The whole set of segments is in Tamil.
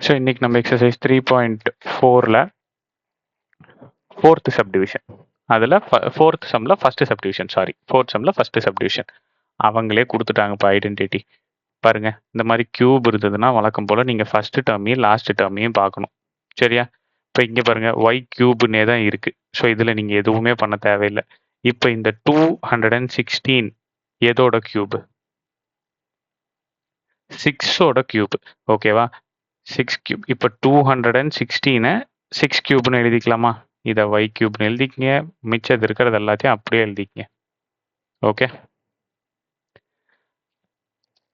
ஸோ இன்னைக்கு நம்ம எக்ஸசைஸ் 3.4ல ஃபோர்த் சப்டிவிஷன், அதில் ஃபோர்த் சம்மில் ஃபஸ்ட்டு சப்டிவிஷன், ஃபோர்த் சம்மில் ஃபஸ்ட்டு சப்டிவிஷன் அவங்களே கொடுத்துட்டாங்கப்பா ஐடென்டிட்டி. பாருங்கள், இந்த மாதிரி கியூப் இருந்ததுன்னா வழக்கம் போல் நீங்கள் ஃபஸ்ட்டு டேர்மையும் லாஸ்ட் டேர்மையும் பார்க்கணும். சரியா? இப்போ இங்கே பாருங்கள், ஒய் கியூப்னே தான் இருக்குது. ஸோ இதில் நீங்கள் எதுவுமே பண்ண தேவையில்லை. இப்போ இந்த 216 எதோட கியூப்? 6ஓட கியூப். ஓகேவா? 6 கியூப். இப்போ 216 6 கியூப்னு எழுதிக்கலாமா? இதை ஒய் கியூப்னு எழுதிக்கங்க. மிச்சது இருக்கிறது எல்லாத்தையும் அப்படியே எழுதிக்கங்க. ஓகே,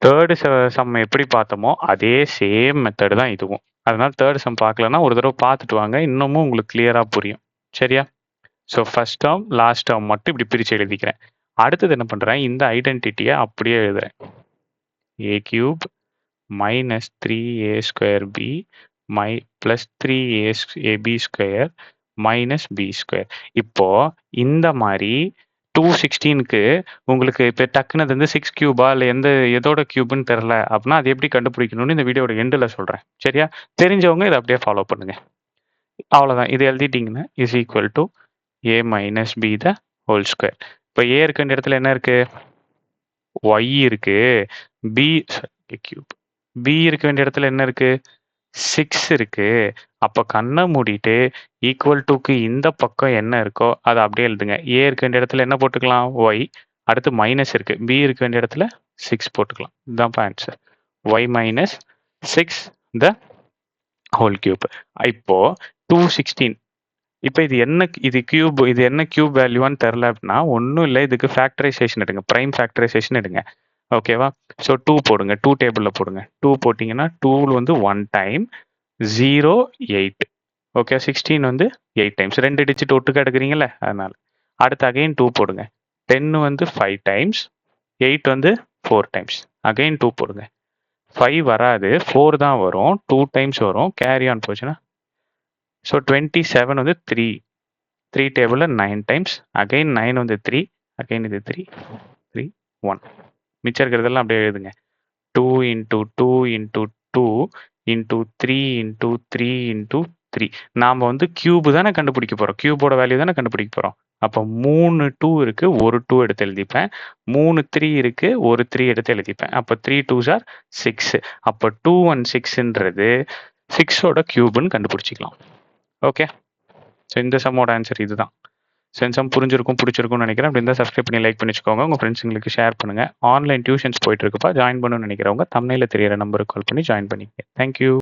தேர்டு சம் எப்படி பார்த்தோமோ அதே சேம் மெத்தடு தான் இதுவும். அதனால தேர்ட் சம் பார்க்கலன்னா ஒரு தடவை பார்த்துட்டு வாங்க, இன்னமும் உங்களுக்கு கிளியராக புரியும். சரியா? So first term last term மட்டும் இப்படி பிரித்து எழுதிக்கிறேன். அடுத்தது என்ன பண்ணுறேன், இந்த ஐடென்டிட்டியை அப்படியே எழுதுறேன். A cube minus 3a² b plus 3ab square minus b square. இப்போ இந்த மாதிரி 216க்கு உங்களுக்கு இப்போ டக்குனது வந்து 6 கியூபா இல்லை எதோட கியூப்னு தெரில அப்படின்னா அது எப்படி கண்டுபிடிக்கணும்னு இந்த வீடியோட எண்டில் சொல்கிறேன். சரியா? தெரிஞ்சவங்க இதை அப்படியே ஃபாலோ பண்ணுங்க. அவ்வளோதான். இது எழுதிட்டிங்கன்னா is equal to a minus b the whole square. இப்போ ஏ இருக்க வேண்டிய இடத்துல என்ன இருக்கு? ஒய் இருக்கு. B cube. பி இருக்க வேண்டிய இடத்துல என்ன இருக்கு? 6 இருக்கு. அப்போ கண்ணை மூடிட்டு ஈக்குவல் டுக்கு இந்த பக்கம் என்ன இருக்கோ அதை அப்படியே எழுதுங்க. ஏ இருக்க வேண்டிய இடத்துல என்ன போட்டுக்கலாம்? ஒய். அடுத்து மைனஸ் இருக்கு. பி இருக்க வேண்டிய இடத்துல 6 போட்டுக்கலாம். இதுதான் answer. Y minus 6 the whole cube. இப்போ 216. இப்போ இது கியூப், இது என்ன கியூப் வேல்யூவான்னு தெரில அப்படின்னா ஒன்றும் இல்லை, இதுக்கு ஃபேக்டரைசேஷன் எடுங்க, ப்ரைம் ஃபேக்டரைசேஷன் எடுங்க. ஓகேவா? ஸோ 2 போடுங்க, 2 டேபிளில் போடுங்க. 2 போட்டிங்கன்னா 2 வந்து 1 டைம், 0 8. ஓகே, 16 வந்து 8 டைம்ஸ். 2 டிஜிட் ஒட்டுக்க எடுக்கிறீங்களே அதனால. அடுத்து அகைன் 2 போடுங்க. 10 வந்து 5 டைம்ஸ், 8 வந்து 4 டைம்ஸ். அகைன் 2 போடுங்க. 5 வராது, 4 தான் வரும். 2 டைம்ஸ் வரும். கேரி ஆன் போச்சுன்னா ஸோ 27 வந்து 3 டேபிளில் 9 டைம்ஸ். அகைன் 9 வந்து 3, அகைன் இது 3 3 1. மிச்சம் இருக்கிறதெல்லாம் அப்படியே எழுதுங்க. 2 into 2 into 2 into 3 into 3 into 3. நாம் வந்து கியூப் தானே கண்டுபிடிக்க போகிறோம், கியூபோட வேல்யூ தானே கண்டுபிடிக்க போகிறோம். அப்போ 3 2 இருக்குது, ஒரு 2 எடுத்து எழுதிப்பேன். 3 3 இருக்குது, ஒரு 3 எடுத்து எழுதிப்பேன். அப்போ 3 2s are 6. அப்போ 216ன்றது 6ஓட கியூப்னு கண்டுபிடிச்சிக்கலாம். ஓகே, ஸோ இந்த சம்மோட ஆன்சர் இதுதான். ஸோ இந்த சம் பிடிச்சிருக்கும்னு நினைக்கிறேன். அப்படி இருந்தால் சப்ஸ்கிரைப் பண்ணி லைக் பண்ணிச்சுக்கோங்க. உங்கள் ஃப்ரெண்ட்ஸுங்களுக்கு ஷேர் பண்ணுங்கள். ஆன்லைன் டியூஷன்ஸ் போயிட்டு இருக்குப்பா, ஜாயின் பண்ணணும்னு நினைக்கிறவங்க தம்ப்நெயில்ல தெரியிற நம்பருக்கு கால் பண்ணி ஜாயின் பண்ணிக்கங்க. தேங்க்யூ.